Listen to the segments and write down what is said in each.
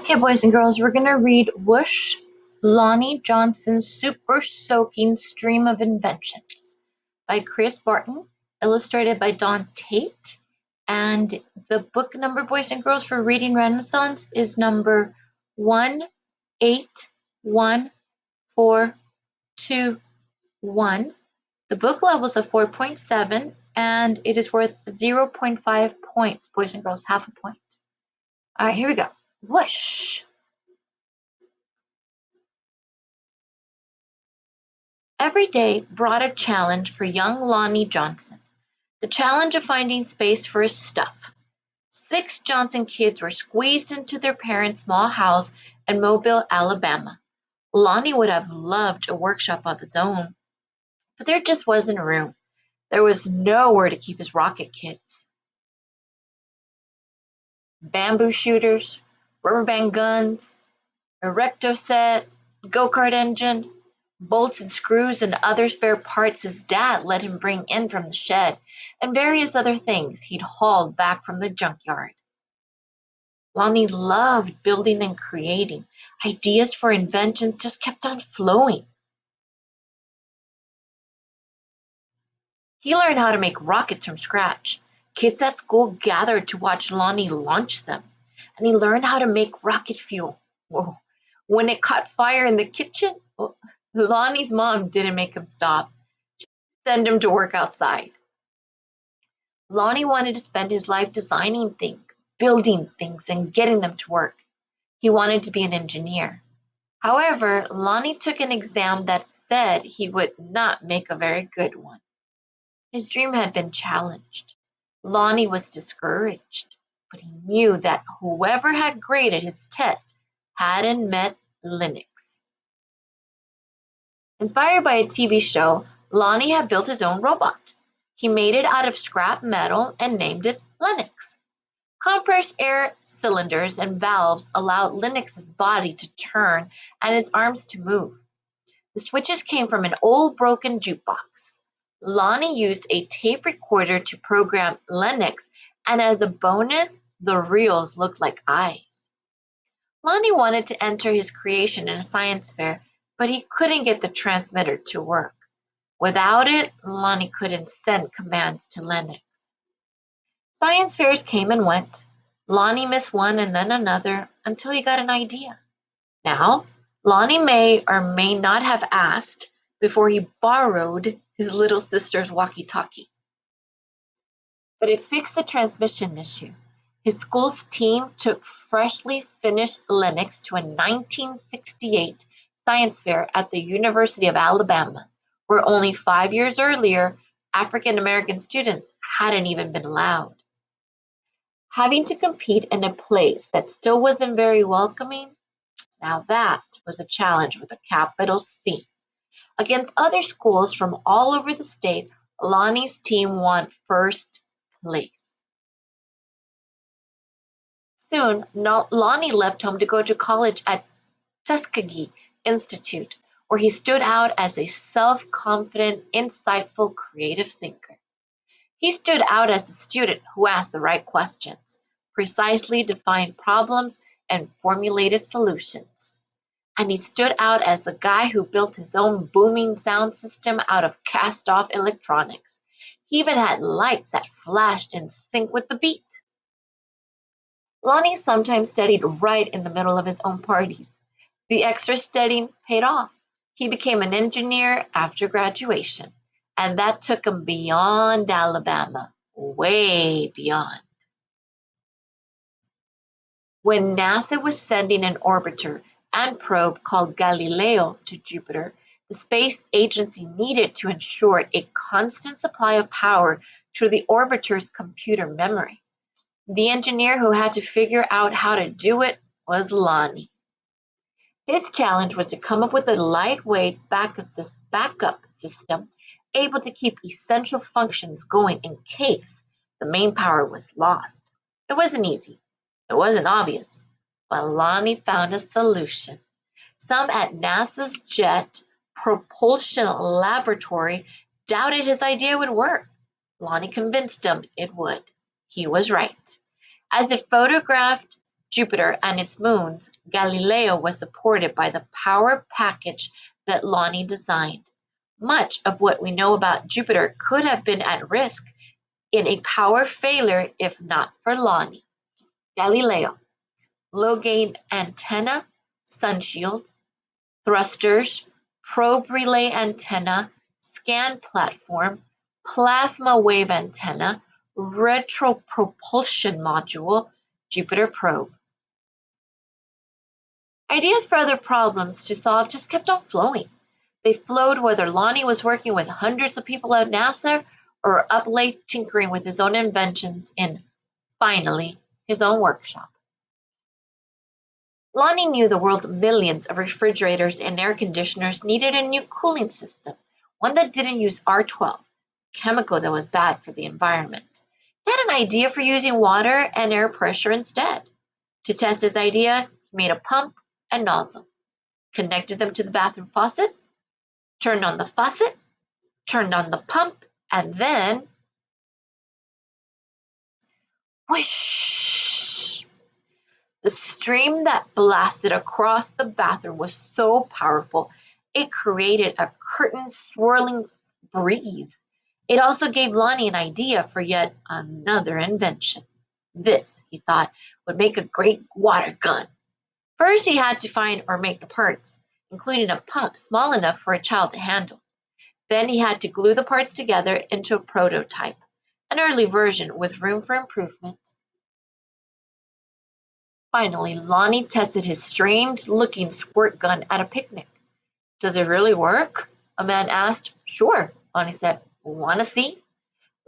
Okay, boys and girls, we're going to read Whoosh, Lonnie Johnson's Super Soaking Stream of Inventions by Chris Barton, illustrated by Don Tate. And the book number, boys and girls, for Reading Renaissance is number 1814221. The book level is a 4.7, and it is worth 0.5 points, boys and girls, half a point. All right, here we go. Whoosh! Every day brought a challenge for young Lonnie Johnson, the challenge of finding space for his stuff. 6 Johnson kids were squeezed into their parents' small house in Mobile, Alabama. Lonnie would have loved a workshop of his own, but there just wasn't room. There was nowhere to keep his rocket kits. Bamboo shooters, rubber band guns, erecto set, go-kart engine, bolts and screws and other spare parts his dad let him bring in from the shed, and various other things he'd hauled back from the junkyard. Lonnie loved building and creating. Ideas for inventions just kept on flowing. He learned how to make rockets from scratch. Kids at school gathered to watch Lonnie launch them, and he learned how to make rocket fuel. Whoa. When it caught fire in the kitchen, Lonnie's mom didn't make him stop. Send him to work outside. Lonnie wanted to spend his life designing things, building things, and getting them to work. He wanted to be an engineer. However, Lonnie took an exam that said he would not make a very good one. His dream had been challenged. Lonnie was discouraged, but he knew that whoever had graded his test hadn't met Linux. Inspired by a TV show, Lonnie had built his own robot. He made it out of scrap metal and named it Linux. Compressed air cylinders and valves allowed Linux's body to turn and its arms to move. The switches came from an old broken jukebox. Lonnie used a tape recorder to program Linux, and as a bonus, the reels looked like eyes. Lonnie wanted to enter his creation in a science fair, but he couldn't get the transmitter to work. Without it, Lonnie couldn't send commands to Linux. Science fairs came and went. Lonnie missed one and then another until he got an idea. Now, Lonnie may or may not have asked before he borrowed his little sister's walkie-talkie. But it fixed the transmission issue. His school's team took freshly finished Linux to a 1968 science fair at the University of Alabama, where only 5 years earlier, African American students hadn't even been allowed. Having to compete in a place that still wasn't very welcoming, now that was a challenge with a capital C. Against other schools from all over the state, Lonnie's team won first place. Soon, Lonnie left home to go to college at Tuskegee Institute, where he stood out as a self-confident, insightful, creative thinker. He stood out as a student who asked the right questions, precisely defined problems, and formulated solutions. And he stood out as a guy who built his own booming sound system out of cast-off electronics. He even had lights that flashed in sync with the beat. Lonnie sometimes studied right in the middle of his own parties. The extra studying paid off. He became an engineer after graduation, and that took him beyond Alabama, way beyond. When NASA was sending an orbiter and probe called Galileo to Jupiter, the space agency needed to ensure a constant supply of power to the orbiter's computer memory. The engineer who had to figure out how to do it was Lonnie. His challenge was to come up with a lightweight backup system able to keep essential functions going in case the main power was lost. It wasn't easy. It wasn't obvious, but Lonnie found a solution. Some at NASA's Jet Propulsion Laboratory doubted his idea would work. Lonnie convinced them it would. He was right. As it photographed Jupiter and its moons, Galileo was supported by the power package that Lonnie designed. Much of what we know about Jupiter could have been at risk in a power failure if not for Lonnie. Galileo, low gain antenna, sun shields, thrusters, probe relay antenna, scan platform, plasma wave antenna, retropropulsion module, Jupiter probe. Ideas for other problems to solve just kept on flowing. They flowed whether Lonnie was working with hundreds of people at NASA or up late tinkering with his own inventions in, finally, his own workshop. Lonnie knew the world's millions of refrigerators and air conditioners needed a new cooling system, one that didn't use R12, a chemical that was bad for the environment. He had an idea for using water and air pressure instead. To test his idea, he made a pump and nozzle, connected them to the bathroom faucet, turned on the faucet, turned on the pump, and then whoosh! The stream that blasted across the bathroom was so powerful it created a curtain swirling breeze. It also gave Lonnie an idea for yet another invention. This, he thought, would make a great water gun. First, he had to find or make the parts, including a pump small enough for a child to handle. Then he had to glue the parts together into a prototype, an early version with room for improvement. Finally, Lonnie tested his strange-looking squirt gun at a picnic. "Does it really work?" a man asked. "Sure," Lonnie said. "Want to see?"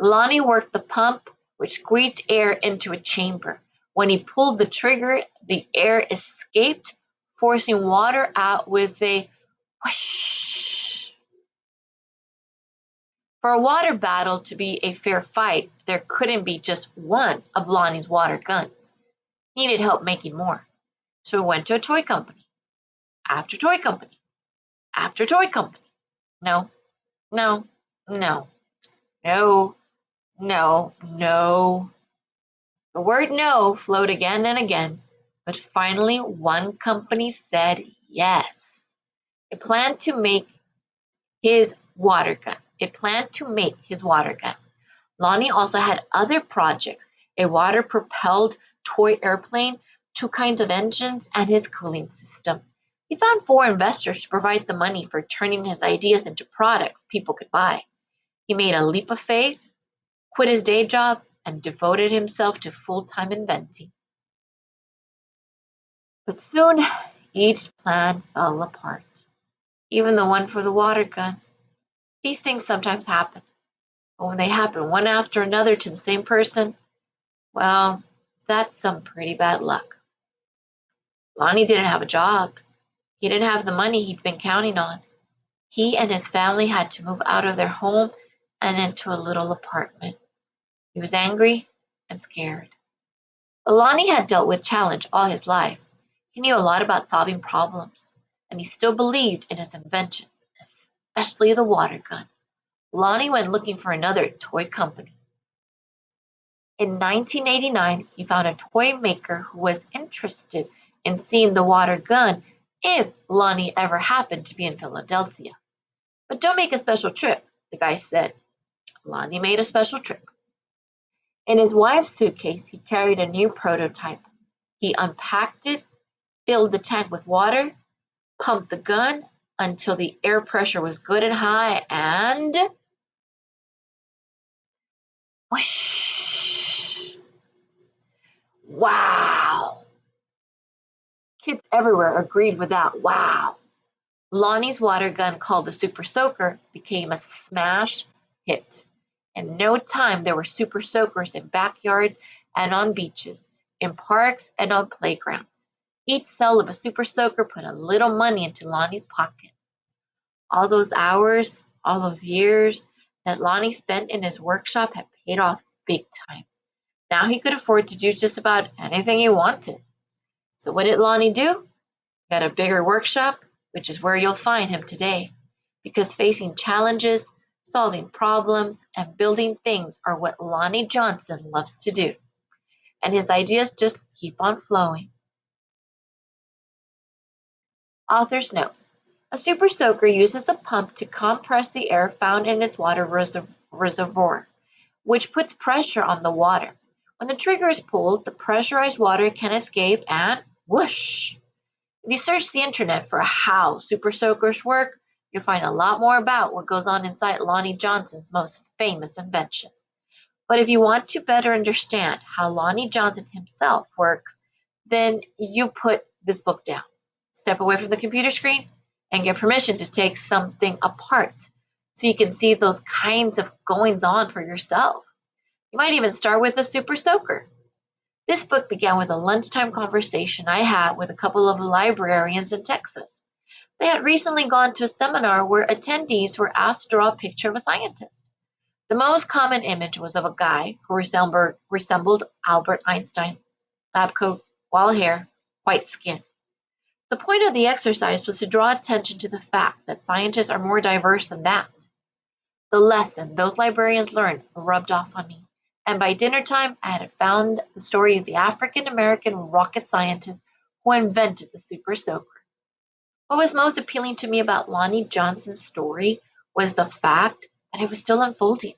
Lonnie worked the pump, which squeezed air into a chamber. When he pulled the trigger, the air escaped, forcing water out with a whoosh. For a water battle to be a fair fight, there couldn't be just one of Lonnie's water guns. He needed help making more. So he went to a toy company, after toy company, after toy company. No, no, no, no, no, no. The word no flowed again and again, but finally one company said yes. It planned to make his water gun. Lonnie also had other projects, a water-propelled toy airplane, two kinds of engines, and his cooling system. He found 4 investors to provide the money for turning his ideas into products people could buy. He made a leap of faith, quit his day job, and devoted himself to full-time inventing. But soon, each plan fell apart, even the one for the water gun. These things sometimes happen, but when they happen one after another to the same person, well, that's some pretty bad luck. Lonnie didn't have a job. He didn't have the money he'd been counting on. He and his family had to move out of their home and into a little apartment. He was angry and scared. But Lonnie had dealt with challenge all his life. He knew a lot about solving problems, and he still believed in his inventions, especially the water gun. Lonnie went looking for another toy company. In 1989, he found a toy maker who was interested in seeing the water gun if Lonnie ever happened to be in Philadelphia. "But don't make a special trip," the guy said. Lonnie made a special trip. In his wife's suitcase, he carried a new prototype. He unpacked it, filled the tank with water, pumped the gun until the air pressure was good and high, and whoosh! Wow! Kids everywhere agreed with that wow. Lonnie's water gun, called the Super Soaker, became a smash hit. In no time, there were Super Soakers in backyards and on beaches, in parks and on playgrounds. Each sale of a Super Soaker put a little money into Lonnie's pocket. All those hours, all those years that Lonnie spent in his workshop had paid off big time. Now he could afford to do just about anything he wanted. So what did Lonnie do? Got a bigger workshop, which is where you'll find him today. Because facing challenges, solving problems, and building things are what Lonnie Johson loves to do. And his ideas just keep on flowing. Author's note: a super soaker uses a pump to compress the air found in its water reservoir, which puts pressure on the water. When the trigger is pulled, the pressurized water can escape and whoosh! If you search the internet for how super soakers work, you'll find a lot more about what goes on inside Lonnie Johnson's most famous invention. But if you want to better understand how Lonnie Johnson himself works, then you put this book down. Step away from the computer screen and get permission to take something apart so you can see those kinds of goings on for yourself. You might even start with a super soaker. This book began with a lunchtime conversation I had with a couple of librarians in Texas. They had recently gone to a seminar where attendees were asked to draw a picture of a scientist. The most common image was of a guy who resembled Albert Einstein: lab coat, wild hair, white skin. The point of the exercise was to draw attention to the fact that scientists are more diverse than that. The lesson those librarians learned rubbed off on me, and by dinner time I had found the story of the African American rocket scientist who invented the super soaker. What was most appealing to me about Lonnie Johnson's story was the fact that it was still unfolding.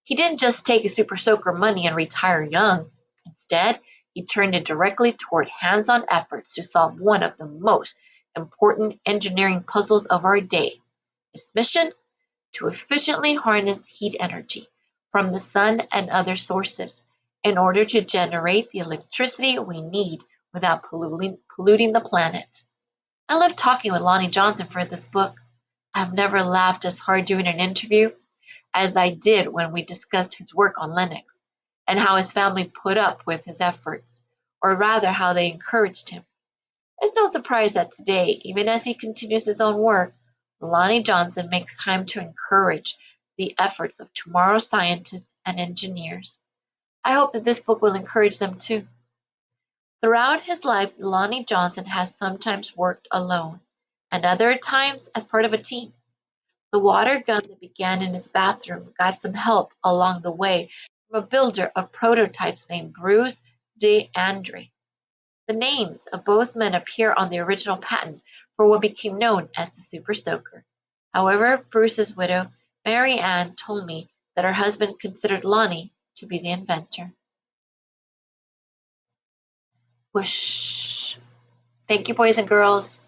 He didn't just take his super soaker money and retire young. Instead, he turned it directly toward hands-on efforts to solve one of the most important engineering puzzles of our day. His mission: to efficiently harness heat energy from the sun and other sources in order to generate the electricity we need without polluting the planet. I love talking with Lonnie Johnson for this book. I've never laughed as hard during an interview as I did when we discussed his work on Linux and how his family put up with his efforts, or rather how they encouraged him. It's no surprise that today, even as he continues his own work, Lonnie Johnson makes time to encourage the efforts of tomorrow's scientists and engineers. I hope that this book will encourage them too. Throughout his life, Lonnie Johnson has sometimes worked alone, and other times as part of a team. The water gun that began in his bathroom got some help along the way from a builder of prototypes named Bruce DeAndre. The names of both men appear on the original patent for what became known as the Super Soaker. However, Bruce's widow, Mary Ann, told me that her husband considered Lonnie to be the inventor. Whoosh! Thank you, boys and girls.